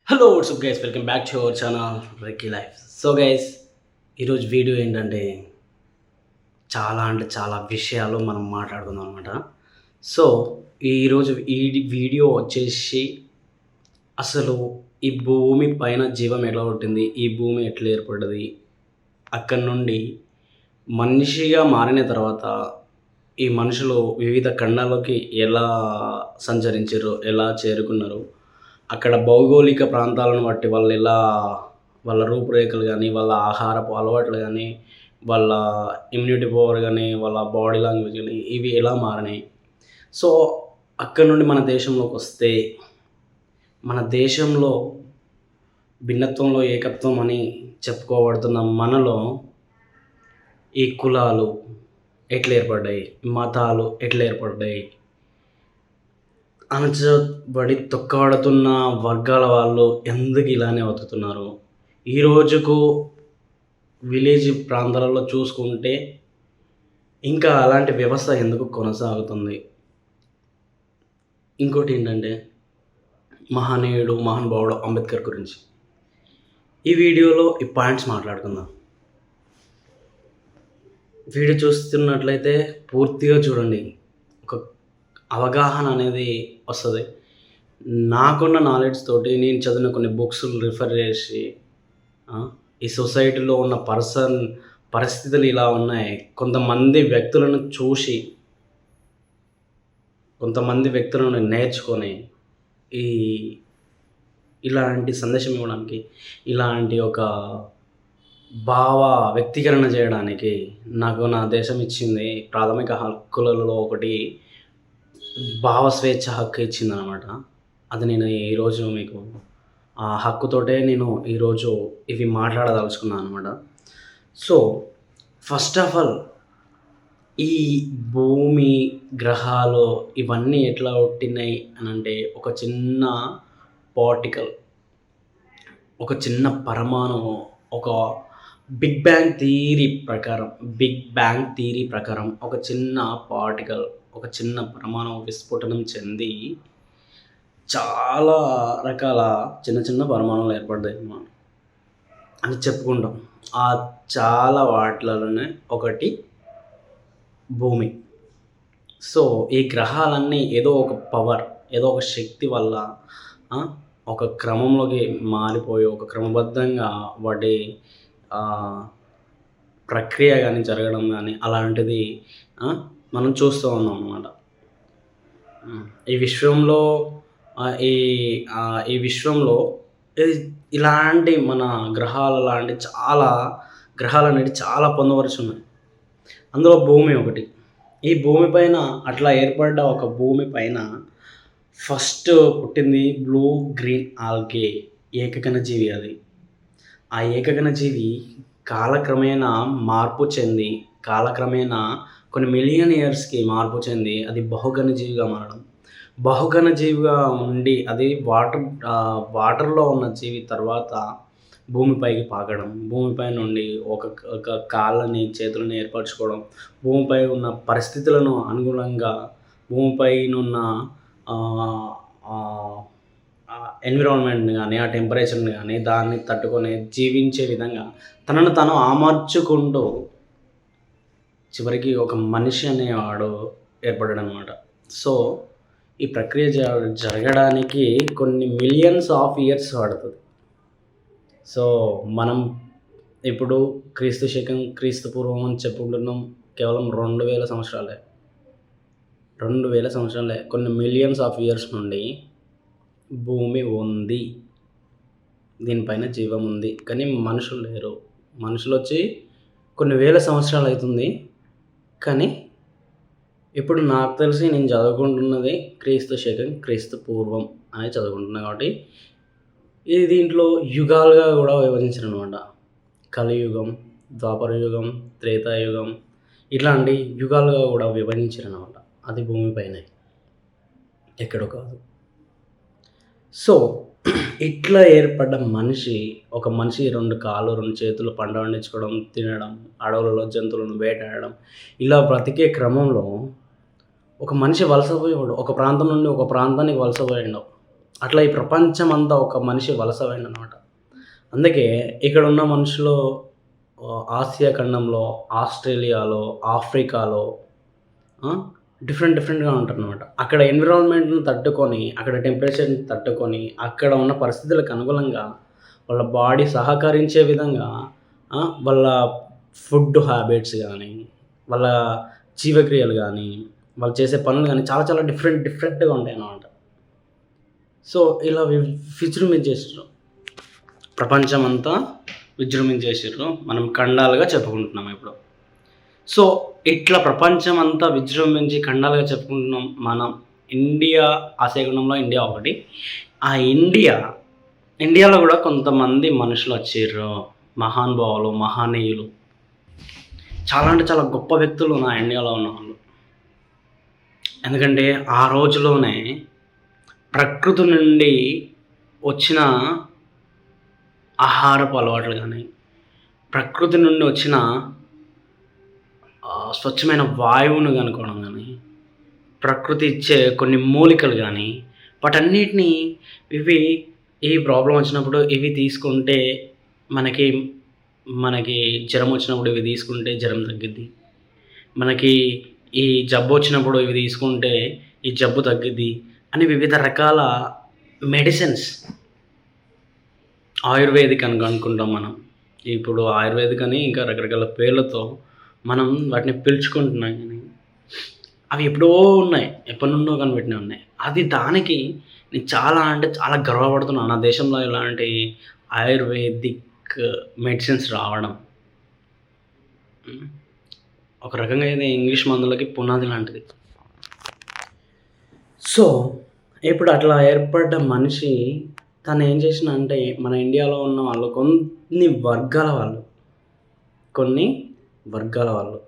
Hello whatsup guys, welcome back to our channel Rekki life. So guys, ఈరోజు video ఏంటంటే చాలా విషయాలు మనం మాట్లాడుకుందాం అనమాట. సో ఈరోజు ఈ వీడియో వచ్చేసి అసలు ఈ భూమి పైన జీవం ఎలా పుట్టింది, ఈ భూమి ఎట్లా ఏర్పడ్డది, అక్కడి నుండి మనిషిగా మారిన తర్వాత ఈ మనుషులు వివిధ ఖండాల్లోకి ఎలా సంచరించారు, ఎలా చేరుకున్నారు, అక్కడ భౌగోళిక ప్రాంతాలను బట్టి వాళ్ళు ఎలా వాళ్ళ రూపురేఖలు కానీ, వాళ్ళ ఆహారపు అలవాట్లు కానీ, వాళ్ళ ఇమ్యూనిటీ పవర్ కానీ, వాళ్ళ బాడీ లాంగ్వేజ్ కానీ ఇవి ఎలా మారినాయి. సో అక్కడ నుండి మన దేశంలోకి వస్తే, మన దేశంలో భిన్నత్వంలో ఏకత్వం అని చెప్పుకోబడుతున్న మనలో ఈ కులాలు ఎట్లా ఏర్పడ్డాయి, మతాలు ఎట్లా ఏర్పడ్డాయి, అణచబడి తొక్కబడుతున్న వర్గాల వాళ్ళు ఎందుకు ఇలానే బతుకుతున్నారు, ఈ రోజుకు విలేజ్ ప్రాంతాలలో చూసుకుంటే ఇంకా అలాంటి వ్యవస్థ ఎందుకు కొనసాగుతుంది. ఇంకోటి ఏంటంటే మహానుభావుడు అంబేద్కర్ గురించి ఈ వీడియోలో ఈ పాయింట్స్ మాట్లాడుకుందాం. వీడియో చూస్తున్నట్లయితే పూర్తిగా చూడండి, ఒక అవగాహన అనేది వస్తుంది. నాకున్న నాలెడ్జ్ తోటి నేను చదివిన కొన్ని బుక్స్ రిఫర్ చేసి ఈ సొసైటీలో ఉన్న పరిస్థితులు ఇలా ఉన్నాయి, కొంతమంది వ్యక్తులను నేర్చుకొని ఇలాంటి సందేశం ఇవ్వడానికి, ఇలాంటి ఒక వ్యక్తీకరణ చేయడానికి నాకు నా దేశం ఇచ్చింది. ప్రాథమిక హక్కులలో ఒకటి స్వేచ్ఛ హక్కు ఇచ్చిందనమాట. అది నేను ఈరోజు మీకు ఆ హక్కుతోటే నేను ఈరోజు ఇవి మాట్లాడదలుచుకున్నాను అనమాట. సో ఫస్ట్ ఆఫ్ ఆల్, ఈ భూమి, గ్రహాలు ఇవన్నీ ఎట్లా పుట్టినాయి అని అంటే, ఒక చిన్న పార్టికల్, ఒక చిన్న పరమాణువు, ఒక బిగ్ బ్యాంగ్ థియరీ ప్రకారం ఒక చిన్న పార్టికల్, ఒక చిన్న పరమాణువు విస్ఫోటనం చెంది చాలా రకాల చిన్న పరమాణువులు ఏర్పడ్డాయి అని చెప్పుకుంటాం. ఆ చాలా వాటిలోనే ఒకటి భూమి. సో ఈ గ్రహాలన్నీ ఏదో ఒక పవర్, ఏదో ఒక శక్తి వల్ల ఒక క్రమంలోకి మారిపోయి, ఒక క్రమబద్ధంగా వాటి ప్రక్రియ కానీ జరగడం కానీ అలాంటిది మనం చూస్తూ ఉన్నాం అన్నమాట. ఈ విశ్వంలో ఇలాంటి మన గ్రహాలు లాంటి గ్రహాలు అనేవి చాలా పొందవలసి ఉన్నాయి. అందులో భూమి ఒకటి. ఈ భూమి పైన అట్లా ఏర్పడ్డ ఒక భూమి పైన ఫస్ట్ పుట్టింది బ్లూ గ్రీన్ ఆల్గే ఏకకణజీవి. అది ఆ ఏకకణజీవి కాలక్రమేణా కొన్ని మిలియన్ ఇయర్స్కి మార్పు చెంది అది బహుగణజీవిగా మారడం. బహుగణజీవిగా ఉండి అది వాటర్లో ఉన్న జీవి తర్వాత భూమిపైకి పాకడం, భూమిపై నుండి ఒక కాళ్ళని చేతులను ఏర్పరచుకోవడం, భూమిపై ఉన్న పరిస్థితులను అనుగుణంగా భూమిపైనున్న ఎన్విరాన్మెంట్ని కానీ, ఆ టెంపరేచర్ని కానీ దాన్ని తట్టుకొని జీవించే విధంగా తనను తాను అమర్చుకుంటూ చివరికి ఒక మనిషి అనేవాడు ఏర్పడ్డాడు అనమాట. సో ఈ ప్రక్రియ జరగడానికి కొన్ని మిలియన్స్ ఆఫ్ ఇయర్స్ పడుతుంది. సో మనం ఇప్పుడు క్రీస్తు పూర్వం అని చెప్పుకుంటున్నాం. కేవలం 2000 సంవత్సరాలే, కొన్ని మిలియన్స్ ఆఫ్ ఇయర్స్ నుండి భూమి ఉంది, దీనిపైన జీవం ఉంది. కానీ మనుషులు లేరు. మనుషులు వచ్చి కొన్ని వేల సంవత్సరాలు అవుతుంది. కానీ ఇప్పుడు నాకు తెలిసి నేను చదువుకుంటున్నది క్రీస్తు పూర్వం అని చదువుకుంటున్నాను. కాబట్టి ఇది దీంట్లో యుగాలుగా కూడా విభజించారు అనమాట. కలియుగం, ద్వాపర యుగం, త్రేతాయుగం, ఇట్లాంటి యుగాలుగా కూడా విభజించారు అనమాట. అది భూమిపైనే, ఎక్కడో కాదు. సో ఇట్లా ఏర్పడ్డ ఒక మనిషి 2 కాళ్ళు 2 చేతులు, పంట పండించుకోవడం, తినడం, అడవులలో జంతువులను వేటాడడం, ఇలా బ్రతికే క్రమంలో ఒక మనిషి వలసపోయాడు. ఒక ప్రాంతం నుండి ఒక ప్రాంతానికి వలసపోయాడు. అట్లా ఈ ప్రపంచం అంతా ఒక మనిషి వలస పోయిండనమాట. అందుకే ఇక్కడ ఉన్న మనుషులు ఆసియా ఖండంలో, ఆస్ట్రేలియాలో, ఆఫ్రికాలో ఆ! డిఫరెంట్‌గా ఉంటారనమాట. అక్కడ ఎన్విరాన్మెంట్‌ని తట్టుకొని, అక్కడ టెంపరేచర్‌ని తట్టుకొని, అక్కడ ఉన్న పరిస్థితులకు అనుగుణంగా వాళ్ళ బాడీ సహకరించే విధంగా వాళ్ళ ఫుడ్ హ్యాబిట్స్ గానీ, వాళ్ళ జీవక్రియలు గానీ, వాళ్ళు చేసే పనులు గానీ చాలా డిఫరెంట్‌గా ఉంటాయన్నమాట. సో, ఇలా విజృంభించేసిర్రు. ప్రపంచమంతా విజృంభించేసిర్రు. మనం ఖండాలుగా చెప్పుకుంటున్నాం ఇప్పుడు. సో, ఇట్లా ప్రపంచమంతా విజృంభించి ఖండాలుగా చెప్పుకుంటున్నాం. మనం ఆసియా ఖండంలో ఇండియా ఒకటి. ఆ ఇండియాలో గూడా కొంతమంది మనుషులొచ్చిర్రు. మహానుభావులు, మహనీయులు. చాలా అంటే చాలా గొప్ప వ్యక్తులు నా ఇండియాలో ఉన్నవాళ్ళు. ఎందుకంటే ఆ రోజులోనే ప్రకృతి నుండి వచ్చిన ఆహారపు అలవాట్లు గానీ, ప్రకృతి నుండి వచ్చిన స్వచ్ఛమైన వాయువును కనుక్కోవడం గానీ, ప్రకృతి ఇచ్చే కొన్ని మూలికలు గానీ, వాటన్నిటిని ఇవి ఈ ప్రాబ్లమ్ వచ్చినప్పుడు ఇవి తీసుకుంటే మనకి మనకి జ్వరం వచ్చినప్పుడు ఇవి తీసుకుంటే జ్వరం తగ్గిద్ది. మనకి ఈ జబ్బు వచ్చినప్పుడు ఇవి తీసుకుంటే ఈ జబ్బు తగ్గిద్ది అని వివిధ రకాల మెడిసిన్స్ ఆయుర్వేదిక్ అని అనుకుంటాం మనం. ఇప్పుడు ఆయుర్వేదిక్ అని ఇంకా రకరకాల పేర్లతో మనం వాటిని పిలుచుకుంటున్నాం కానీ అవి ఎప్పుడో ఉన్నాయి. ఎప్పటినుండో కనిపెట్టినవి ఉన్నాయి. దానికి నేను చాలా అంటే చాలా గర్వపడుతున్నాను. నా దేశంలో ఇలాంటి ఆయుర్వేదిక్ మెడిసిన్స్ రావడం. ఒక రకంగా ఇది ఇంగ్లీష్ మందులకి పునాది లాంటిది. సో, ఇప్పుడు అట్లా ఏర్పడ్డ మనిషి తను ఏం చేసిండంటే మన ఇండియాలో ఉన్న వాళ్ళు కొన్ని వర్గాల వాళ్ళు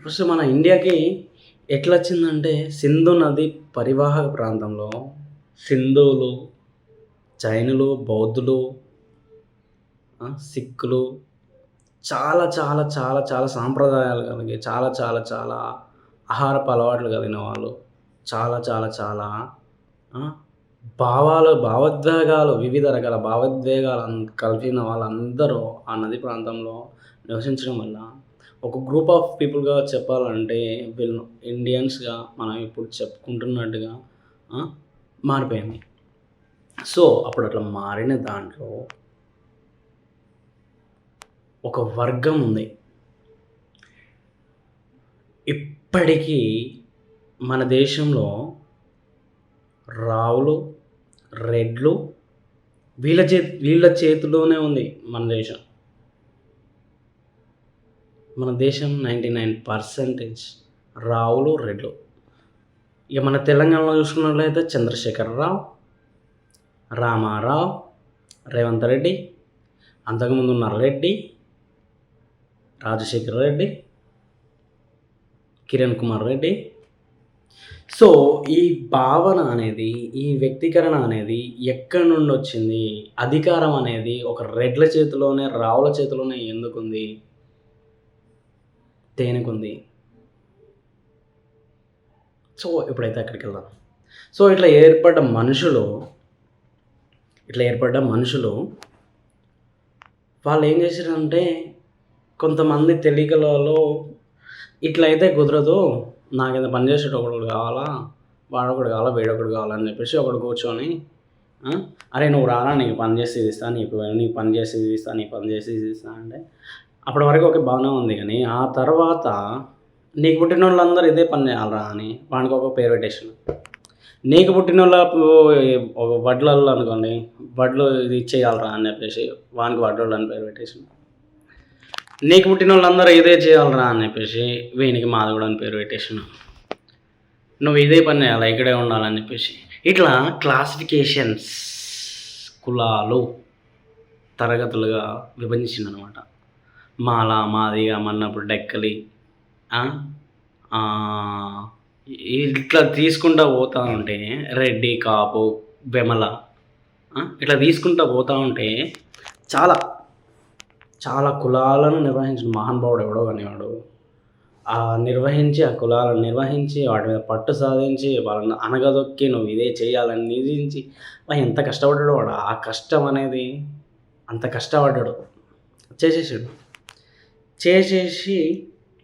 ఫస్ట్ మన ఇండియాకి ఎట్లొచ్చిందంటే సింధు నది పరివాహక ప్రాంతంలో సింధువులు, జైనులు, బౌద్ధులు, సిక్కులు చాలా సాంప్రదాయాలు కలిగి చాలా ఆహారపు అలవాట్లు కలిగిన వాళ్ళు చాలా భావోద్వేగాలు వివిధ రకాల భావోద్వేగాలు కలిగిన వాళ్ళందరూ ఆ నది ప్రాంతంలో నివసించడం వల్ల ఒక గ్రూప్ ఆఫ్ పీపుల్‌గా చెప్పాలంటే వీళ్ళు ఇండియన్స్‌గా మనం ఇప్పుడు చెప్పుకుంటున్నట్టుగా మారిపోయింది. సో, అప్పుడు అట్లా మారిన దాంట్లో ఒక వర్గం ఉంది. ఇప్పటికీ మన దేశంలో రావులు, రెడ్లు వీళ్ళ చేతిలోనే ఉంది మన దేశం. మన దేశం 99% రావులు, రెడ్లు. ఇక మన తెలంగాణలో చూసుకున్నట్లయితే చంద్రశేఖరరావు, రామారావు, రేవంత్ రెడ్డి, అంతకుముందు ఉన్న రెడ్డి, రాజశేఖర రెడ్డి, కిరణ్ కుమార్ రెడ్డి. సో, ఈ భావన అనేది, ఈ వ్యక్తీకరణ అనేది ఎక్కడి నుండి వచ్చింది? అధికారం అనేది ఒక రెడ్ల చేతిలోనే, రావుల చేతిలోనే ఎందుకుంది? దేనికుంది? సో, ఇప్పుడైతే అక్కడికి వెళ్దాం. సో, ఇట్లా ఏర్పడ్డ మనుషులు వాళ్ళు ఏం చేశారంటే కొంతమంది తెలియకలలో ఇట్లయితే కుదరదు, నాకేదో పని చేసేటోడు కావాలా, వాడొకడు కావాలా, వీడొకడు కావాలని చెప్పేసి ఒకడు కూర్చొని అరే నువ్వు రారా, నీకు పని చేసి ఇది ఇస్తా, నీకు పని చేసి ఇది ఇస్తా, నీ పని చేసి ఇది ఇస్తా అంటే అప్పటి వరకు ఓకే బాగానే ఉంది. కానీ ఆ తర్వాత నీకు పుట్టిన వాళ్ళందరూ ఇదే పని చేయాలరా అని వానికి ఒక పేరు పెట్టేసాను. నీకు పుట్టిన వాళ్ళ ఒక వడ్లలో అనుకోండి, వడ్లు ఇది ఇచ్చేయాలరా అని చెప్పేసి వానికి వడ్లోళ్ళు అని పేరు పెట్టేసాను. నీకు పుట్టిన వాళ్ళందరూ ఇదే చేయాలరా అని చెప్పేసి వీనికి మాధవుడు అని పేరు పెట్టేసాను. నువ్వు ఇదే పని చేయాలి, ఇక్కడే ఉండాలని చెప్పేసి ఇట్లా క్లాసిఫికేషన్స్, కులాలు, తరగతులుగా విభజించిందనమాట. మాల, మాదిగ, మన్నప్పుడు డెక్కలి, ఇట్లా తీసుకుంటూ పోతూ ఉంటే రెడ్డి, కాపు, బెమల, ఇట్లా తీసుకుంటూ పోతూ ఉంటే చాలా కులాలను నిర్వహించిన మహానుభావుడు ఎవడో కానివాడు నిర్వహించి, ఆ కులాలను నిర్వహించి, వాటి మీద పట్టు సాధించి, వాళ్ళని అణగదొక్కి నువ్వు ఇదే చేయాలని నిధించి ఎంత కష్టపడ్డాడో వాడు. ఆ కష్టం అనేది అంత కష్టపడ్డాడు. చేసేసాడు. చేసేసి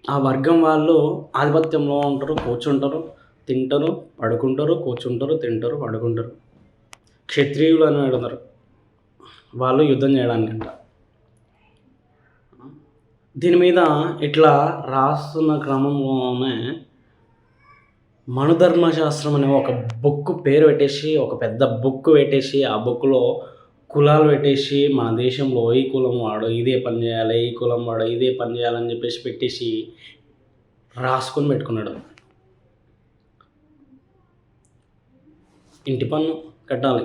ఆ వర్గం వాళ్ళు ఆధిపత్యంలో ఉంటారు, కూర్చుంటారు, తింటారు, పడుకుంటారు, కూర్చుంటారు, తింటారు, పడుకుంటారు. క్షత్రియులు అని అడుగుతారు. వాళ్ళు యుద్ధం చేయడానికంట. దీని మీద ఇట్లా రాస్తున్న క్రమంలోనే మనుధర్మశాస్త్రం అనే ఒక బుక్ పేరు పెట్టేసి, ఒక పెద్ద బుక్ పెట్టేసి, ఆ బుక్‌లో కులాలు పెట్టేసి, మన దేశంలో ఈ కులం వాడు ఇదే పని చేయాలి, ఈ కులం వాడు ఇదే పని చేయాలని చెప్పేసి పెట్టేసి రాసుకొని పెట్టుకున్నాడు. ఇంటి పన్ను కట్టాలి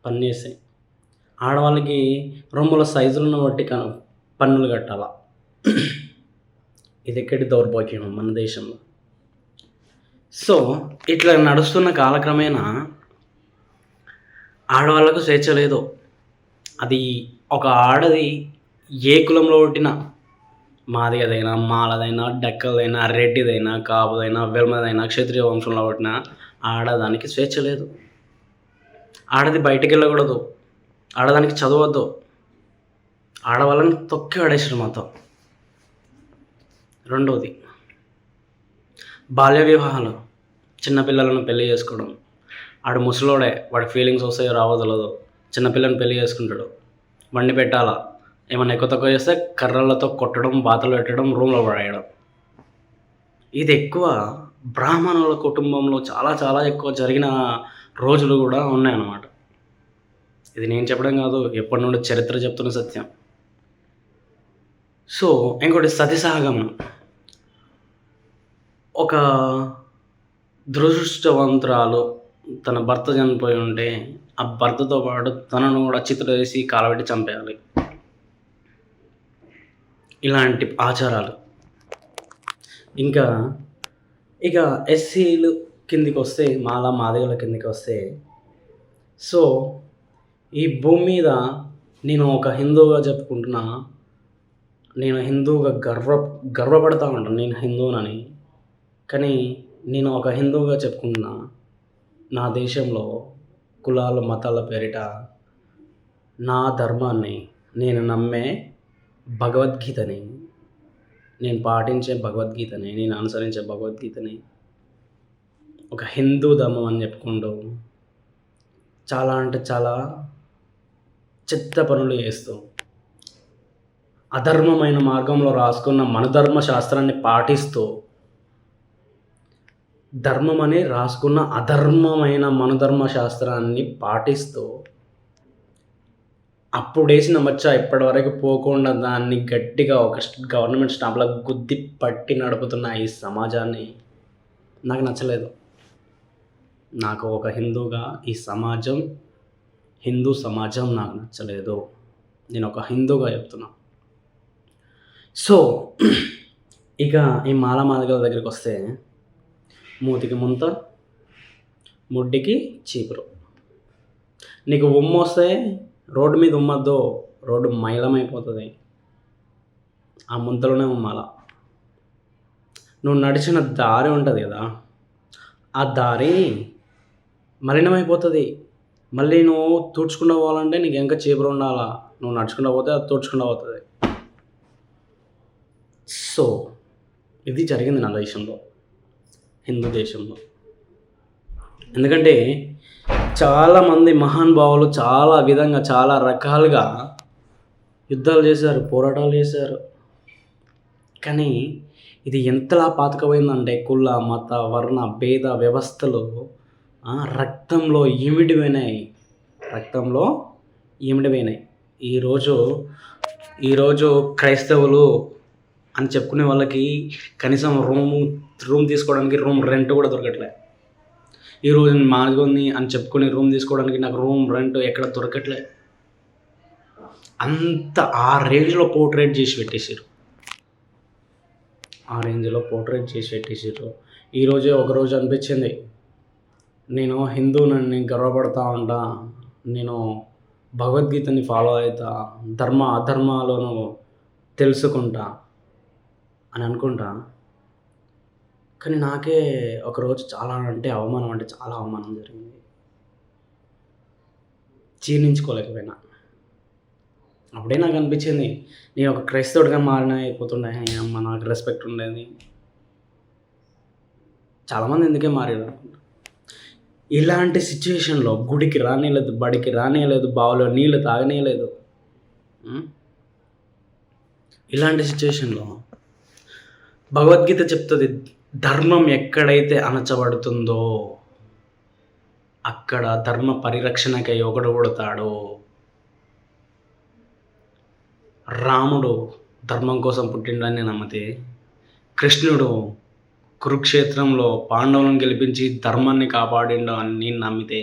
పని చేస్తే. ఆడవాళ్ళకి రొమ్ముల సైజులను బట్టి పన్నులు కట్టాల. ఇది ఎక్కడి దౌర్భాగ్యం మన దేశంలో. సో ఇట్లా నడుస్తున్న కాలక్రమేణా ఆడవాళ్ళకు స్వేచ్ఛ లేదు. అది ఒక ఆడది ఏ కులంలో పుట్టినా, మాదిగదైనా, మాలదైనా, డక్కలదైనా, రెడ్డిదైనా, కాపుదైనా, వెల్మదైనా, క్షత్రియ వంశంలో పుట్టిన ఆడదానికి స్వేచ్ఛ లేదు. ఆడది బయటికి వెళ్ళకూడదు. ఆడదానికి చదవద్దు. ఆడవాళ్ళని తొక్కి పడేసారు మొత్తం. రెండవది బాల్య వివాహాలు. చిన్నపిల్లలను పెళ్లి చేసుకోవడం. ఆడు ముసలోడే, వాడి ఫీలింగ్స్ వస్తాయో రావో తెలియదు. చిన్నపిల్లని పెళ్లి చేసుకుంటాడు. వండి పెట్టాలా, ఏమన్నా ఎక్కువ తక్కువ చేస్తే కర్రలతో కొట్టడం, బాతలు పెట్టడం, రూమ్లో పడేయడం. ఇది ఎక్కువ బ్రాహ్మణుల కుటుంబంలో చాలా చాలా ఎక్కువ జరిగిన రోజులు కూడా ఉన్నాయన్నమాట. ఇది నేను చెప్పడం కాదు, ఎప్పటి నుండి చరిత్ర చెప్తున్న సత్యం. సో ఇంకోటి సతీసహగమనం. ఒక దురదృష్టవంతురాలు తన భర్త చనిపోయి ఉంటే ఆ భర్తతో పాటు తనను కూడా చిత్రవేసి కాలబెట్టి చంపేయాలి. ఇలాంటి ఆచారాలు. ఇంకా ఇక ఎస్సీలు కిందికి వస్తే, మాదిగల కిందికి వస్తే, సో ఈ భూమి మీద నేను ఒక హిందువుగా చెప్పుకుంటున్నా. నేను హిందువుగా గర్వపడతా ఉంటాను నేను హిందువునని. కానీ నేను ఒక హిందువుగా చెప్పుకుంటున్నా. నా దేశంలో కులాలు మతాల పేరిట నా ధర్మాన్ని, నేను నమ్మే భగవద్గీతని, నేను పాటించే భగవద్గీతని, నేను అనుసరించే భగవద్గీతని ఒక హిందూ ధర్మం అని చెప్పుకుంటూ చాలా అంటే చాలా చెత్త పనులు చేస్తూ అధర్మమైన మార్గంలో రాసుకున్న మనుధర్మ శాస్త్రాన్ని పాటిస్తూ, ధర్మం అని రాసుకున్న అధర్మమైన మనుధర్మ శాస్త్రాన్ని పాటిస్తూ, అప్పుడేసిన మచ్చ ఇప్పటివరకు పోకుండా దాన్ని గట్టిగా ఒక గవర్నమెంట్ స్టాంప్లో గుద్ది పట్టి నడుపుతున్న ఈ సమాజాన్ని నాకు నచ్చలేదు. నాకు ఒక హిందూగా ఈ సమాజం, హిందూ సమాజం నాకు నచ్చలేదు. నేను ఒక హిందూగా చెప్తున్నా. సో ఇక ఈ మాదిగల దగ్గరికి వస్తే, మూతికి ముంత, ముడ్డికి చీపురు. నీకు ఉమ్ము వస్తే రోడ్డు మీద ఉమ్మద్దు, రోడ్డు మైలమైపోతుంది. ఆ ముంతలోనే ఉమ్మాల. నువ్వు నడిచిన దారి ఉంటుంది కదా, ఆ దారి మలినమైపోతుంది. మళ్ళీ నువ్వు తుడుచుకుంటూ పోవాలంటే నీకు ఇంకా చీపురు ఉండాలా. నువ్వు నడుచుకుంటూ పోతే అది తుడుచుకుంటూ పోతుంది. సో ఇది జరిగింది నా దేశంలో, హిందూ దేశంలో. ఎందుకంటే చాలామంది మహానుభావులు చాలా విధంగా, చాలా రకాలుగా యుద్ధాలు చేశారు, పోరాటాలు చేశారు. కానీ ఇది ఎంతలా పాతుకుపోయిందంటే కుల, మత, వర్ణ, భేద వ్యవస్థలు రక్తంలో ఇమిడిపోయినాయి. ఈరోజు క్రైస్తవులు అని చెప్పుకునే వాళ్ళకి కనీసం రూమ్ తీసుకోవడానికి రూమ్ రెంట్ కూడా దొరకట్లే. ఈరోజు మాదిగొంది అని చెప్పుకుని రూమ్ తీసుకోవడానికి నాకు రూమ్ రెంట్ ఎక్కడ దొరకట్లే. అంత ఆ రేంజ్లో పోర్ట్రేట్ చేసి పెట్టేసారు. ఈరోజే ఒకరోజు అనిపించింది, నేను హిందువునని గర్వపడతా ఉంటా, నేను భగవద్గీతని ఫాలో అవుతా, ధర్మ అధర్మాలను తెలుసుకుంటా అని అనుకుంటా. కానీ నాకే ఒకరోజు చాలా అవమానం అంటే చాలా అవమానం జరిగింది. జీర్ణించుకోలేకపోయినా. అప్పుడే నాకు అనిపించింది, నేను ఒక క్రైస్తవుడిగా మారిన అయిపోతుండే. అమ్మ నాకు రెస్పెక్ట్ ఉండేది. చాలామంది ఇందుకే మారారు. ఇలాంటి సిచ్యుయేషన్‌లో గుడికి రానీయలేదు, బడికి రానీయలేదు, బావిలో నీళ్ళు తాగనీయలేదు. ఇలాంటి సిచ్యుయేషన్‌లో భగవద్గీత చెప్తుంది, ధర్మం ఎక్కడైతే అణచబడుతుందో అక్కడ ధర్మ పరిరక్షణకై ఒకడు పుడతాడు. రాముడు ధర్మం కోసం పుట్టిండని నమ్మితే, కృష్ణుడు కురుక్షేత్రంలో పాండవులను గెలిపించి ధర్మాన్ని కాపాడిండు అని నేను నమ్మితే,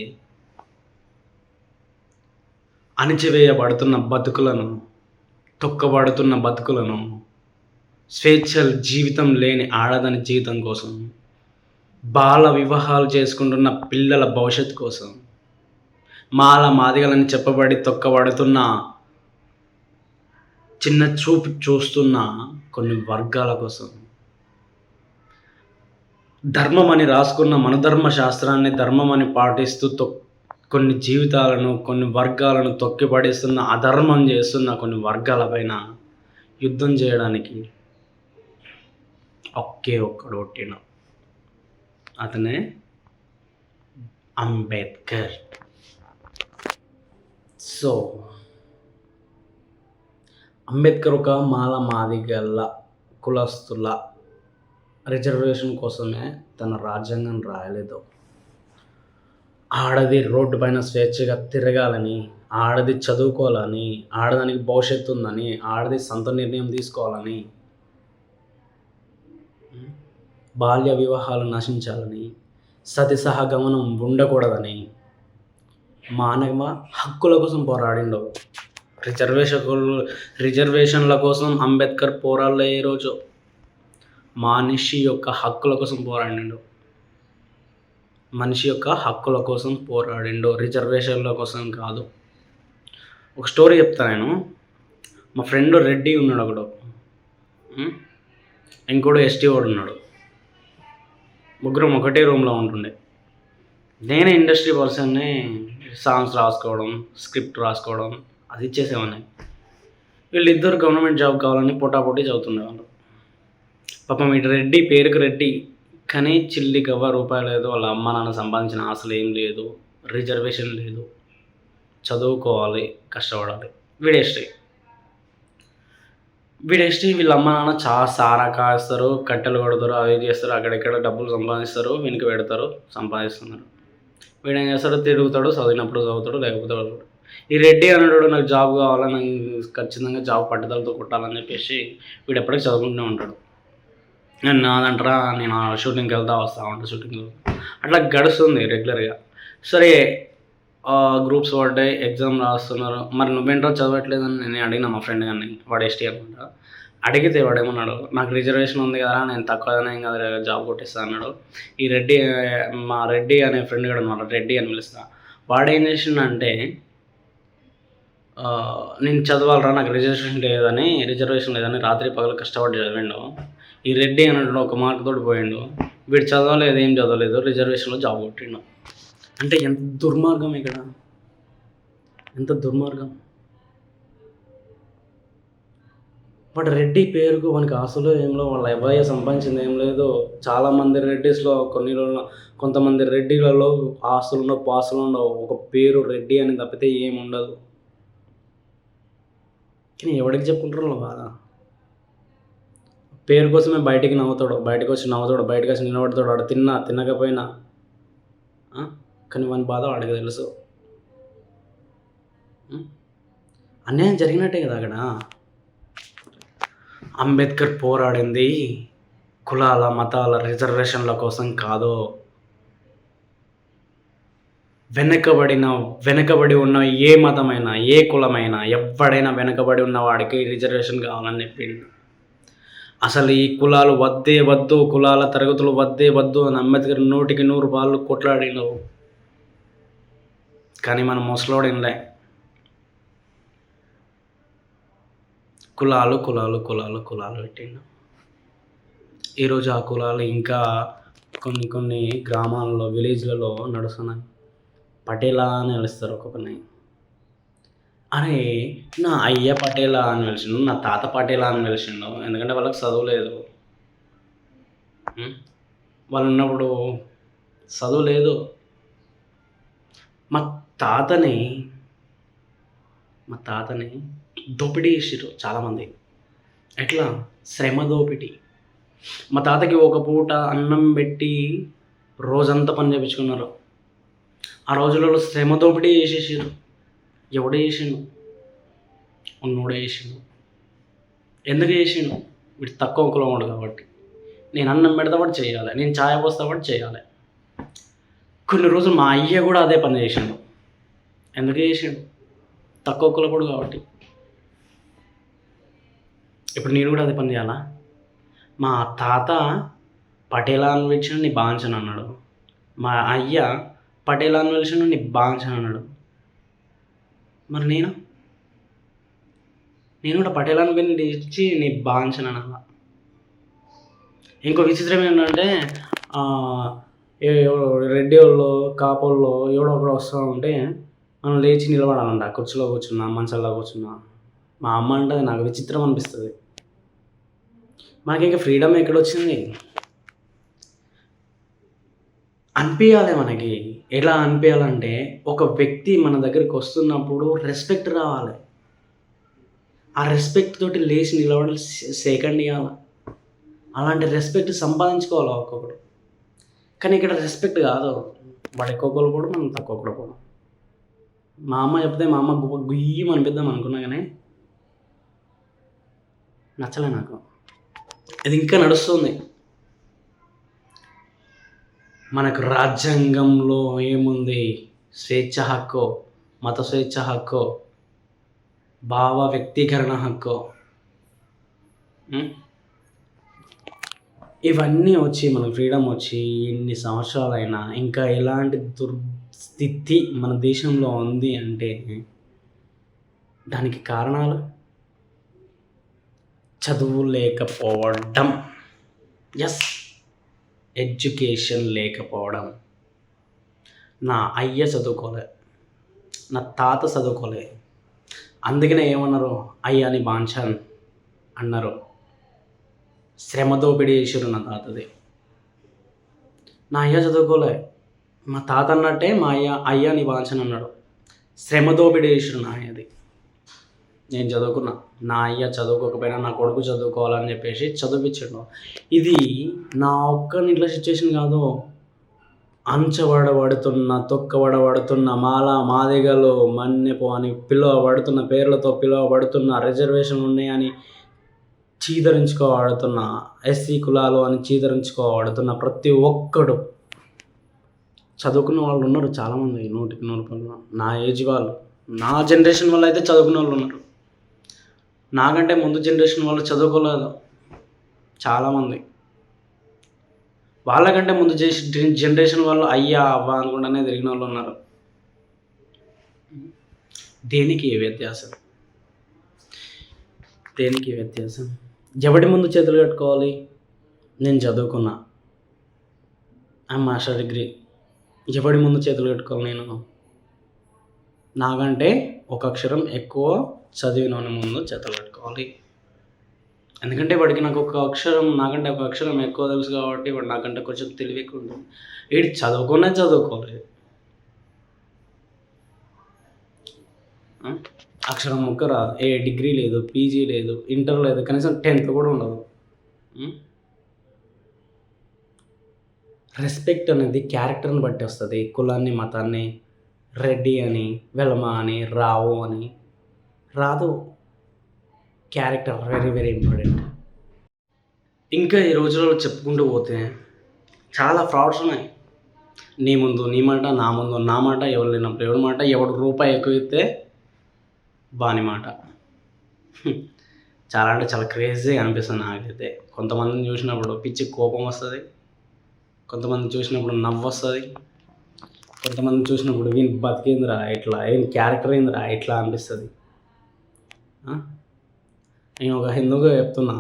అణిచివేయబడుతున్న బతుకులను, తొక్కబడుతున్న బతుకులను, స్వేచ్ఛ జీవితం లేని ఆడదాని జీవితం కోసం, బాల వివాహాలు చేసుకుంటున్న పిల్లల భవిష్యత్తు కోసం, మాదిగలని చెప్పబడి తొక్కబడుతున్న, చిన్న చూపు చూస్తున్న కొన్ని వర్గాల కోసం, ధర్మం అని రాసుకున్న మనధర్మ శాస్త్రాన్ని ధర్మం అని పాటిస్తూ కొన్ని జీవితాలను, కొన్ని వర్గాలను తొక్కిపడేస్తున్న, అధర్మం చేస్తున్న కొన్ని వర్గాలపైన యుద్ధం చేయడానికి ఒకే ఒక్కడు పుట్టిండు. అతనే అంబేద్కర్. సో అంబేద్కర్ ఒక మాదిగల కులస్తుల రిజర్వేషన్ కోసమే తన రాజ్యాంగం రాయలేదు. ఆడది రోడ్డు పైన స్వేచ్ఛగా తిరగాలని, ఆడది చదువుకోవాలని, ఆడదానికి భవిష్యత్తు ఉందని, ఆడది సొంత నిర్ణయం తీసుకోవాలని, బాల్య వివాహాలు నశించాలని, సతి సహగమనం ఉండకూడదని, మానవ హక్కుల కోసం పోరాడిండు. రిజర్వేషన్ల కోసం అంబేద్కర్ పోరాడలే. ఈరోజు మనిషి యొక్క హక్కుల కోసం పోరాడిండు. మనిషి యొక్క హక్కుల కోసం పోరాడిండు, రిజర్వేషన్ల కోసం కాదు. ఒక స్టోరీ చెప్తాను నేను. మా ఫ్రెండ్ రెడ్డి ఉన్నాడు ఒకడు, ఇంకోడు ఎస్టీ వాడు ఉన్నాడు. ముగ్గురం ఒకటే రూమ్లో ఉంటుండే. నేనే ఇండస్ట్రీ పర్సన్ని, సాంగ్స్ రాసుకోవడం, స్క్రిప్ట్ రాసుకోవడం అది ఇచ్చేసేవాడిని. వీళ్ళిద్దరు గవర్నమెంట్ జాబ్ కావాలని పోటాపోటీ చదువుతుండేవాళ్ళు. పాపం ఇటు రెడ్డి, పేరుకు రెడ్డి, కానీ చిల్లి గవ్వ రూపాయి లేదు. వాళ్ళ అమ్మ నాన్న సంపాదించిన ఆశలు ఏం లేదు, రిజర్వేషన్ లేదు, చదువుకోవాలి, కష్టపడాలి. వీడెస్టీ వీళ్ళ అమ్మ నాన్న సారా కాస్తారు, కట్టెలు కొడతారు, అవి చేస్తారు, అక్కడెక్కడ డబ్బులు సంపాదిస్తారు, వెనుక పెడతారు, సంపాదిస్తున్నారు. వీడు ఏం చేస్తాడు, తిరుగుతాడు, చదివినప్పుడు చదువుతాడు, లేకపోతే చదువుతాడు. ఈ రెడ్డి అన్నాడు, నాకు జాబ్ కావాలని, నాకు ఖచ్చితంగా జాబ్ పట్టుదలతో కొట్టాలని చెప్పేసి వీడు ఎప్పటికీ చదువుకుంటూనే ఉంటాడు. నాదంటారా, నేను షూటింగ్కి వస్తా ఉంటాను, షూటింగ్ అట్లా గడుస్తుంది రెగ్యులర్గా. సరే గ్రూప్స్ పడ్డాయి, ఎగ్జామ్ రాస్తున్నారు. మరి నువ్వేంటో చదవట్లేదని నేను అడిగిన మా ఫ్రెండ్ కానీ, వాడు ఎస్టీ అనమాట. అడిగితే వాడేమన్నాడు, నాకు రిజర్వేషన్ ఉంది కదా, నేను తక్కువనే ఏం కదా జాబ్ కొట్టిస్తా అన్నాడు. ఈ రెడ్డి, మా రెడ్డి అనే ఫ్రెండ్ కూడా అనమాట, రెడ్డి అని పిలుస్తా. వాడేం చేసిండంటే, నేను చదవాలరా, నాకు రిజర్వేషన్ లేదని రాత్రి పగలు కష్టపడి చదివిండు. ఈ రెడ్డి అన్నట్టు ఒక మార్క్ తోటి పోయిండు. వీడు చదవలేదు, ఏం చదవలేదు, రిజర్వేషన్లో జాబ్ కొట్టిండు. అంటే ఎంత దుర్మార్గం ఇక్కడ, ఎంత దుర్మార్గం. వాడు రెడ్డి పేరుకు మనకి ఆస్తులు ఏంలో, వాళ్ళ ఎవరయ్య సంపాదించింది ఏం లేదు. చాలామంది రెడ్డిస్లో కొంతమంది రెడ్డిలలో ఆస్తులు ఉండవు, పాస్తులు ఉండవు, ఒక పేరు రెడ్డి అని తప్పితే ఏమి ఉండదు. కానీ ఎవరికి చెప్పుకుంటారో బాధ. పేరు కోసమే బయటికి నవ్వుతాడు, బయటకు వచ్చి నిలబడతాడు, వాడు తినకపోయినా. కానీ వాని బాధ వాడికి తెలుసు. అన్యాయం జరిగినట్టే కదా అక్కడ. అంబేద్కర్ పోరాడింది కులాల, మతాల రిజర్వేషన్ల కోసం కాదు. వెనకబడి ఉన్న ఏ మతమైనా, ఏ కులమైనా, ఎవడైనా వెనకబడి ఉన్న వాడికి రిజర్వేషన్ కావాలని చెప్పిండు. అసలు ఈ కులాలు వద్దే వద్దు, కులాల తరగతులు వద్దే వద్దు అని అంబేద్కర్ 100కి 100 పాలు కొట్లాడినవు. కానీ మన ముసలోడు వినలే. కులాలు కులాలు కులాలు కులాలు పెట్టిండు. ఈరోజు ఆ కులాలు ఇంకా కొన్ని కొన్ని గ్రామాలలో విలేజ్లలో నడుస్తున్నాయి. పటేలా అని పిలుస్తారు ఒక్కొక్కరిని. అరే! నా అయ్య పటేలా అని పిలిచిండు. నా తాత పటేలా అని పిలిచిండు. ఎందుకంటే వాళ్ళకి చదువు లేదు. వాళ్ళున్నప్పుడు చదువు లేదు. మా తాతని మా తాతని దోపిడీ చేసిర్రు చాలామంది. ఎట్లా? శ్రమ దోపిడీ. మా తాతకి ఒక పూట అన్నం పెట్టి రోజంతా పని చేపించుకున్నారు. ఆ రోజులలో శ్రమ దోపిడీ చేసేసిర్రు. ఎవడు చేసిండు? ఉన్నోడే చేసిండు. ఎందుకు చేసిండు? వీడు తక్కువ కులమోడు కాబట్టి. నేను అన్నం పెడతా వాడు చేయాలి, నేను ఛాయ్ పోస్తా వాడు చేయాలి. కొన్ని రోజులు మా అయ్య కూడా అదే పని చేసిండు. ఎందుకు చేసిండు? తక్కువ కులపోడు కాబట్టి. ఇప్పుడు నేను కూడా అదే పని చేయాలా? మా తాత పటేలా అని పిలిచిన నీ బాంచన్ అన్నాడు. మా అయ్య పటేలా అని పిలిచిన నీ బాంచన్ అన్నాడు. మరి నేను కూడా పటేలా అని పిలిచి నీ బాంచన్ అనాలా? ఇంకో విచిత్రం ఏంటంటే రెడ్డి వాళ్ళు కాపోళ్ళు ఎవడో ఒకడు వస్తూ ఉంటే మనం లేచి నిలబడాలంట. కుర్చీలో కూర్చున్నా, మంచంలో కూర్చున్నా. మా అమ్మ అంటే నాకు విచిత్రం అనిపిస్తుంది. మాకు ఇంకా ఫ్రీడమ్ ఎక్కడొచ్చింది? అనిపించాలి మనకి. ఎలా అనిపించాలంటే ఒక వ్యక్తి మన దగ్గరికి వస్తున్నప్పుడు రెస్పెక్ట్ రావాలి. ఆ రెస్పెక్ట్ తోటి లేచి నిలబడాలి, సెకండ్ ఇవ్వాలి. అలాంటి రెస్పెక్ట్ సంపాదించుకోవాలి ఒక్కొక్కడు. కానీ ఇక్కడ రెస్పెక్ట్ కాదు. వాడు ఎక్కువ కోల్పోవడం, మనం తక్కువ కోల్పోవడం. మా అమ్మ చెప్తే మా అమ్మ గుయ్యం అనిపిద్దాం అనుకున్నా కానీ నచ్చలే నాకు. ఇది ఇంకా నడుస్తుంది. మనకు రాజ్యాంగంలో ఏముంది? స్వేచ్ఛ హక్కు, మత స్వేచ్ఛ హక్కు, భావ వ్యక్తీకరణ హక్కు. ఇవన్నీ వచ్చి మనకు ఫ్రీడమ్ వచ్చి ఎన్ని సంవత్సరాలైనా ఇంకా ఎలాంటి దుస్థితి మన దేశంలో ఉంది అంటే దానికి కారణాలు చదువు లేకపోవడం. ఎస్, ఎడ్యుకేషన్ లేకపోవడం. నా అయ్య చదువుకోలే, నా తాత చదువుకోలే. అందుకనే ఏమన్నారు? అయ్యాని బాంఛన్ అన్నారు. శ్రమ దోపిడీ చేసారు నా తాతది. నా అయ్య చదువుకోలే. మా తాత అన్నట్టే మా అయ్యాని బాంఛన్ అన్నాడు. శ్రమ దోపిడీ చేసారు నా అయ్యది. నేను చదువుకున్నా. నా అయ్య చదువుకోకపోయినా నా కొడుకు చదువుకోవాలని చెప్పేసి చదివించాడు. ఇది నా ఒక్కని ఇట్లా సిచ్యువేషన్ కాదు. అంచబడబడుతున్న, తొక్కబడబడుతున్న, మాల మాదిగలు, మన్నెపు అని పిలువబడుతున్న, పేర్లతో పిలువబడుతున్న, రిజర్వేషన్ ఉన్నాయని చీదరించుకోబడుతున్న, ఎస్సీ కులాలు అని చీదరించుకోబడుతున్న ప్రతి ఒక్కడు చదువుకున్న వాళ్ళు ఉన్నారు చాలామంది. 100% నా ఏజ్ వాళ్ళు, నా జనరేషన్ వాళ్ళు అయితే చదువుకున్న వాళ్ళు ఉన్నారు. నాకంటే ముందు జనరేషన్ వాళ్ళు చదువుకోలేదు చాలామంది. వాళ్ళకంటే ముందు జనరేషన్ వాళ్ళు అయ్యా అవ్వ అనుకుంటానే తిరిగిన వాళ్ళు ఉన్నారు. దేనికి వ్యత్యాసం? దేనికి వ్యత్యాసం? ఎవడి ముందు చేతులు కట్టుకోవాలి? నేను చదువుకున్నా, ఆ మాస్టర్ డిగ్రీ. ఎవడి ముందు చేతులు కట్టుకోవాలి? నేను నాకంటే ఒక అక్షరం ఎక్కువ చదివిన ముందు చేతులు కట్టుకోవాలి. ఎందుకంటే వాడికి నాకంటే ఒక అక్షరం ఎక్కువ తెలుసు కాబట్టి వాడు నాకంటే కొంచెం తెలివి ఎక్కువ ఉంటుంది. వీడు చదువుకోలేదు. అక్షరం ముక్క రాదు, ఏ డిగ్రీ లేదు, పీజీ లేదు, ఇంటర్ లేదు, కనీసం 10th కూడా ఉండదు. రెస్పెక్ట్ అనేది క్యారెక్టర్ని బట్టి వస్తుంది. కులాన్ని, మతాన్ని, రెడ్డి అని, వెలమ అని, రావు అని రాదు. Character very very important. ఇంకా ఈ రోజులలో చెప్పుకుంటూ పోతే చాలా ఫ్రాడ్స్ ఉన్నాయి. నీ ముందు నీ మాట, నా ముందు నా మాట, ఎవరు లేనప్పుడు ఎవరి మాట, ఎవడు రూపాయి ఎక్కువ ఇస్తే బాని మాట. చాలా అంటే చాలా క్రేజీగా అనిపిస్తుంది నాకైతే. కొంతమందిని చూసినప్పుడు పిచ్చి కోపం వస్తుంది, కొంతమంది చూసినప్పుడు నవ్వు వస్తుంది, కొంతమంది చూసినప్పుడు వీని బతికేందిరా ఇట్లా, ఏం క్యారెక్టర్ ఏందిరా ఇట్లా అనిపిస్తుంది. నేను ఒక హిందూగా చెప్తున్నా,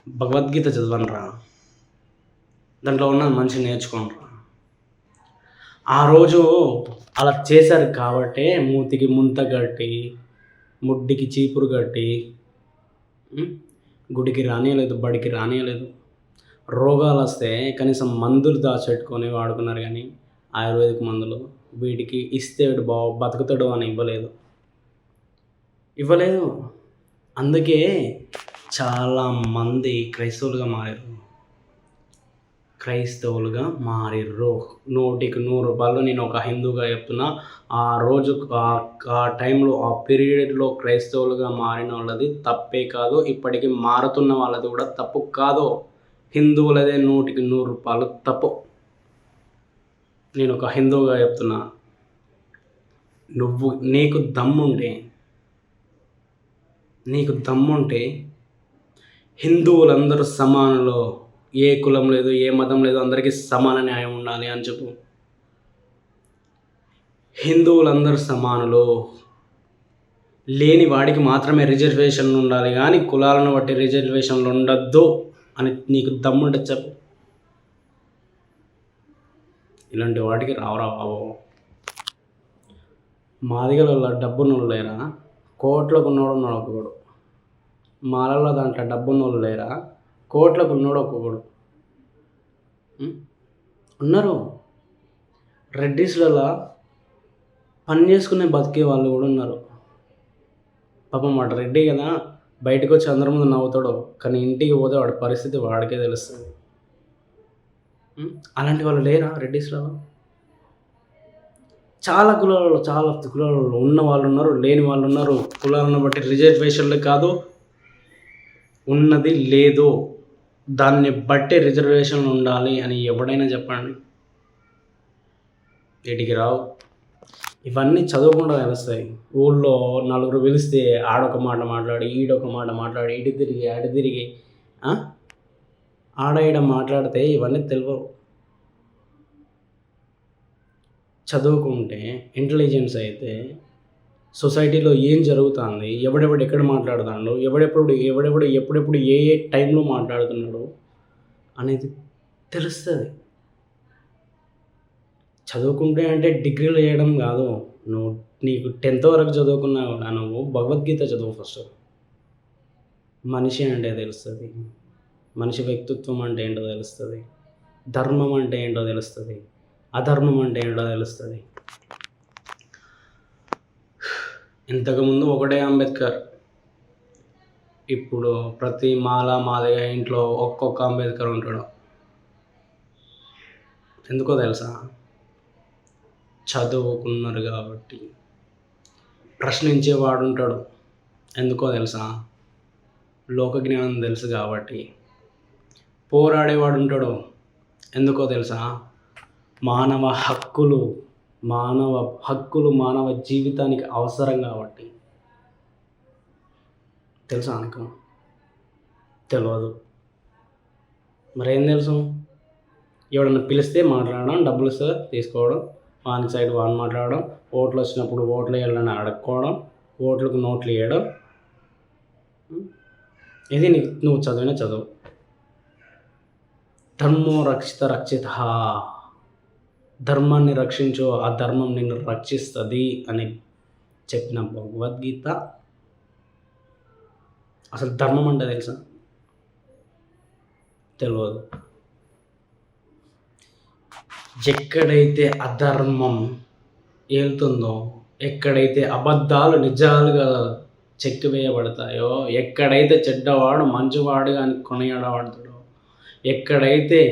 భగవద్గీత చదవండిరా, దాంట్లో ఉన్న మంచి నేర్చుకోండిరా. ఆ రోజు అలా చేశారు కాబట్టే మూతికి ముంత కట్టి, ముడ్డికి చీపురు కట్టి, గుడికి రానియలేదు, బడికి రానియలేదు. రోగాలు వస్తే కనీసం మందులు దాచిపెట్టుకొని వాడుకున్నారు కానీ ఆయుర్వేదిక్ మందులు వీటికి ఇస్తే వీడు బతుకుతాడు అని ఇవ్వలేదు. అందుకే చాలామంది క్రైస్తవులుగా మారిర్రు. 100కి 100 నేను ఒక హిందూగా చెప్తున్నా. ఆ రోజు ఆ టైంలో ఆ పీరియడ్లో క్రైస్తవులుగా మారిన వాళ్ళది తప్పే కాదు, ఇప్పటికీ మారుతున్న వాళ్ళది కూడా తప్పు కాదు. హిందువులదే 100కి 100 తప్పు. నేను ఒక హిందువుగా చెప్తున్నా. నీకు దమ్ముంటే హిందువులందరూ సమానులు, ఏ కులం లేదు, ఏ మతం లేదు, అందరికీ సమాన న్యాయం ఉండాలి అని చెప్పు. హిందువులందరూ సమానులు, లేని వాడికి మాత్రమే రిజర్వేషన్లు ఉండాలి కానీ కులాలను బట్టి రిజర్వేషన్లు ఉండద్దు అని నీకు దమ్ముంటే చెప్పు. ఇలాంటి వాటికి రావరా బాబు. మాదిగలలో డబ్బున్నోళ్ళు లేరా? కోట్లకు ఉన్నోడు ఉన్నాడు ఒక్కొక్కడు. మాలలో దాంట్లో డబ్బున్నోళ్ళు లేరా? కోట్లకు ఉన్నోడు ఒక్కొక్కడు ఉన్నారు. రెడ్డిస్లలో పని చేసుకునే బతికే వాళ్ళు కూడా ఉన్నారు. పాపం వాడు రెడ్డి కదా, బయటకు వచ్చి అందరి ముందు నవ్వుతాడు, కానీ ఇంటికి పోతే వాడి పరిస్థితి వాడికే తెలుస్తుంది. అలాంటి వాళ్ళు లేరా రెడ్డిస్లలో? చాలా కులాలలో ఉన్న వాళ్ళు ఉన్నారు, లేని వాళ్ళు ఉన్నారు. కులాలను బట్టి రిజర్వేషన్లు కాదు, ఉన్నది లేదు దాన్ని బట్టి రిజర్వేషన్లు ఉండాలి అని ఎవడైనా చెప్పండి. వీటికి రావు. ఇవన్నీ చదవకుండా తెలుస్తాయి. ఊళ్ళో నలుగురు పిలిస్తే ఆడొక మాట మాట్లాడి, ఈడొక మాట మాట్లాడి, ఇటు తిరిగి అటు తిరిగి ఆడ ఈడ మాట్లాడితే ఇవన్నీ తెలియవు. చదువుకుంటే ఇంటెలిజెన్స్ అయితే సొసైటీలో ఏం జరుగుతుంది, ఎవడెవడు ఎక్కడ మాట్లాడుతున్నాడు, ఎవడెప్పుడు ఎప్పుడెప్పుడు ఏ టైంలో మాట్లాడుతున్నాడు అనేది తెలుస్తుంది. చదువుకుంటే అంటే డిగ్రీలు చేయడం కాదు. నీకు 10th వరకు చదువుకున్నా కూడా నువ్వు భగవద్గీత చదువు ఫస్ట్. మనిషి అంటే తెలుస్తుంది, మనిషి వ్యక్తిత్వం అంటే ఏంటో తెలుస్తుంది, ధర్మం అంటే ఏంటో తెలుస్తుంది, అధర్మం అంటే ఏంటో తెలుస్తుంది. ఇంతకుముందు ఒకటే అంబేద్కర్, ఇప్పుడు ప్రతి మాదిగ ఇంట్లో ఒక్కొక్క అంబేద్కర్ ఉంటాడు. ఎందుకో తెలుసా? చదువుకున్నారు కాబట్టి. ప్రశ్నించేవాడు ఉంటాడు, ఎందుకో తెలుసా? లోక జ్ఞానం తెలుసు కాబట్టి. పోరాడేవాడు ఉంటాడు, ఎందుకో తెలుసా? మానవ హక్కులు మానవ జీవితానికి అవసరం కాబట్టి. తెలుసా అనుకో? తెలియదు. మరేం తెలుసు? ఎవడన్నా పిలిస్తే మాట్లాడడం, డబ్బులు ఇస్తే తీసుకోవడం, వాని సైడ్ వాని మాట్లాడడం, ఓట్లు వచ్చినప్పుడు ఓట్లు వేయాలని అడుక్కోవడం, ఓట్లకు నోట్లు వేయడం. ఇది నువ్వు చదివిన చదువు. ధర్మో రక్షిత, ధర్మాన్ని రక్షించు, ఆ ధర్మం నిన్ను రక్షిస్తుంది అని చెప్పిన భగవద్గీత. అసలు ధర్మం అంటే తెలుసా? తెలియదు. ఎక్కడైతే అధర్మం ఏలుతుందో, ఎక్కడైతే అబద్ధాలు నిజాలుగా చెక్కివేయబడతాయో, ఎక్కడైతే చెడ్డవాడు మంచివాడుగా అని కొనియాడబడతాడో, ఎక్కడైతే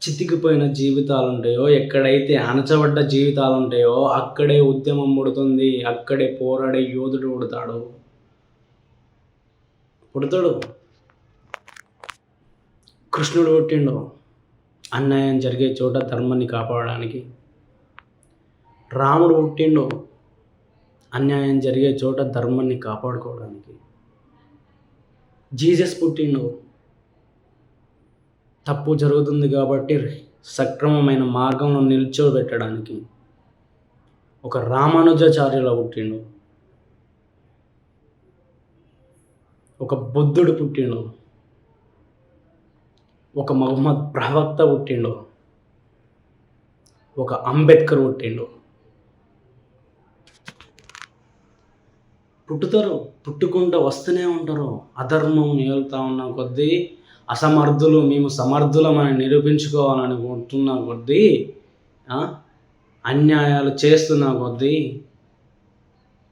చితికిపోయిన జీవితాలు ఉంటాయో, ఎక్కడైతే అణచబడ్డ జీవితాలు ఉంటాయో అక్కడే ఉద్యమం పుడుతుంది, అక్కడే పోరాడే యోధుడు పుడతాడు. కృష్ణుడు పుట్టిండు అన్యాయం జరిగే చోట ధర్మాన్ని కాపాడడానికి. రాముడు పుట్టిండు అన్యాయం జరిగే చోట ధర్మాన్ని కాపాడుకోవడానికి. జీసస్ పుట్టిండు తప్పు జరుగుతుంది కాబట్టి సక్రమమైన మార్గంలో నిల్చోబెట్టడానికి. ఒక రామానుజాచార్యుల పుట్టిండు, ఒక బుద్ధుడు పుట్టిండు ఒక మహమ్మద్ ప్రవక్త పుట్టిండు, ఒక అంబేద్కర్ పుట్టిండు. పుట్టుకుంటూ వస్తూనే ఉంటారు. అధర్మం ఏలుతా ఉన్న కొద్దీ, అసమర్థులు మేము సమర్థులమని నిరూపించుకోవాలని ఉంటున్న కొద్దీ, అన్యాయాలు చేస్తున్న కొద్దీ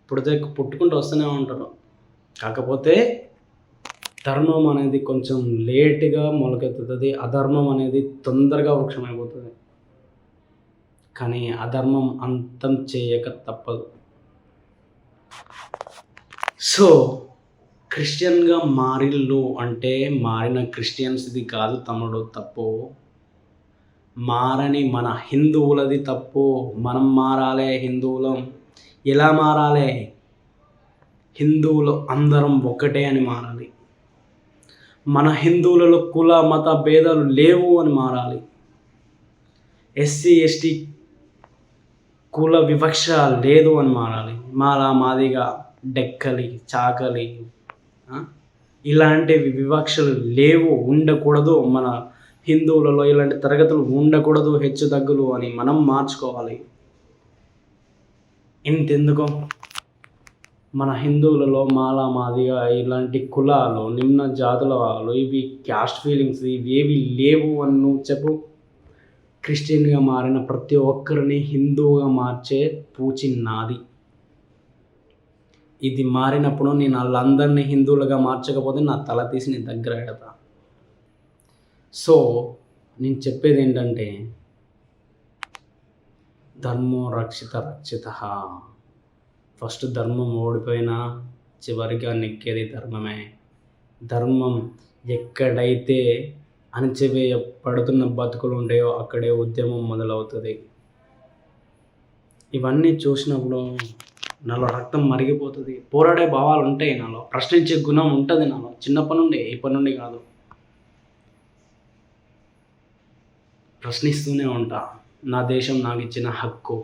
పుట్టుకుంటూ వస్తూనే ఉంటారు. కాకపోతే ధర్మం అనేది కొంచెం లేటుగా మొలకెత్తుతుంది, అధర్మం అనేది తొందరగా వృక్షమైపోతుంది. కానీ అధర్మం అంతం చేయక తప్పదు. సో క్రిస్టియన్గా మారిల్లు అంటే మారిన క్రిస్టియన్స్ది కాదు తమ్ముడు తప్పు, మారని మన హిందువులది తప్పు. మనం మారాలే హిందువులం. ఎలా మారాలి? హిందువులు అందరం ఒకటే అని మారాలి. మన హిందువులలో కుల మత భేదాలు లేవు అని మారాలి. ఎస్సీ ఎస్టీ కుల వివక్ష లేదు అని మారాలి. మాదిగా డెక్కలి చాకలి ఇలాంటివి వివక్షలు లేవు, ఉండకూడదు. మన హిందువులలో ఇలాంటి తరగతులు ఉండకూడదు, హెచ్చు తగ్గులు అని మనం మార్చుకోవాలి. ఇంతెందుకో మన హిందువులలో మాదిగా ఇలాంటి కులాలు, నిమ్న జాతుల వాళ్ళు, ఇవి క్యాస్ట్ ఫీలింగ్స్ ఇవి ఏవి లేవు అని నువ్వు చెప్పు. క్రిస్టియన్గా మారిన ప్రతి ఒక్కరిని హిందువుగా మార్చే పూచి నాది. ఇది మారినప్పుడు నేను వాళ్ళందరినీ హిందువులుగా మార్చకపోతే నా తల తీసి నీ దగ్గర పెడతా. సో నేను చెప్పేది ఏంటంటే, ధర్మో రక్షిత రక్షిత. ఫస్ట్ ధర్మం ఓడిపోయినా చివరిగా నెక్కేది ధర్మమే. ధర్మం ఎక్కడైతే అణచివేయబడుతున్న బతుకులు ఉంటాయో అక్కడే ఉద్యమం మొదలవుతుంది. ఇవన్నీ చూసినప్పుడు నాలో రక్తం మరిగిపోతుంది. పోరాడే భావాలు ఉంటాయి నాలో, ప్రశ్నించే గుణం ఉంటుంది నాలో చిన్నప్పటి నుండి, ఇప్పటి నుండి కాదు. ప్రశ్నిస్తూనే ఉంటా. నా దేశం నాకు ఇచ్చిన హక్కు,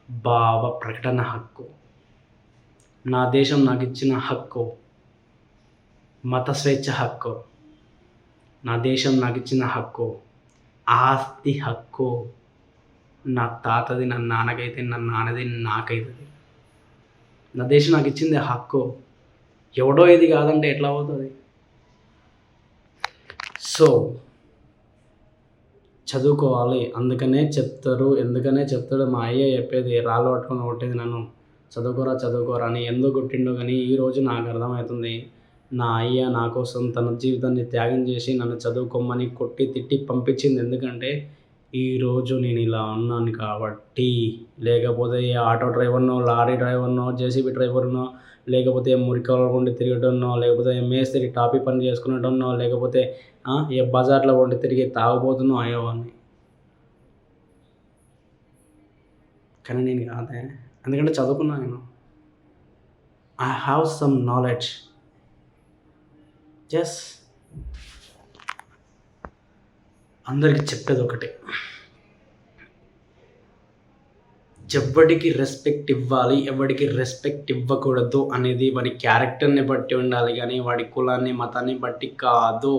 భావ ప్రకటన హక్కు. నా దేశం నాకు ఇచ్చిన హక్కు, మత స్వేచ్ఛ హక్కు. నా దేశం నాకు ఇచ్చిన హక్కు, ఆస్తి హక్కు. నా తాతది నా నాన్నకైతే, నా నాన్నది నాకైతుంది. నా దేశం నాకు ఇచ్చింది హక్కు. ఎవడో ఇది కాదంటే ఎట్లా అవుతుంది? సో చదువుకోవాలి. ఎందుకనే చెప్తాడు మా అయ్య చెప్పేది, రాళ్ళు పట్టుకొని కొట్టేది నన్ను, చదువుకోరా అని. ఎందుకు కొట్టిండో కానీ ఈరోజు నాకు అర్థమవుతుంది. నా అయ్య నా కోసం తన జీవితాన్ని త్యాగం చేసి నన్ను చదువుకోమని కొట్టి తిట్టి పంపించింది. ఎందుకంటే ఈరోజు నేను ఇలా ఉన్నాను కాబట్టి. లేకపోతే ఏ ఆటో డ్రైవర్నో, లారీ డ్రైవర్నో, జేసీబీ డ్రైవర్నో, లేకపోతే మురికాల ఉండి తిరగటన్నో, లేకపోతే మేస్త్రి టాపీ పని చేసుకునేటన్నో, లేకపోతే ఏ బజార్లో ఉండి తిరిగి తాగుబోతున్నో అయ్యేవాడిని. కానీ నేను కాదే, ఎందుకంటే చదువుకున్నా నేను. I have some knowledge. Yes, అందరికీ చెప్పేది ఒకటే, ఎవడికి రెస్పెక్ట్ ఇవ్వాలి, ఎవడికి రెస్పెక్ట్ ఇవ్వకూడదు అనేది వాడి క్యారెక్టర్ని బట్టి ఉండాలి, కానీ వాడి కులాన్ని మతాన్ని బట్టి కాదు.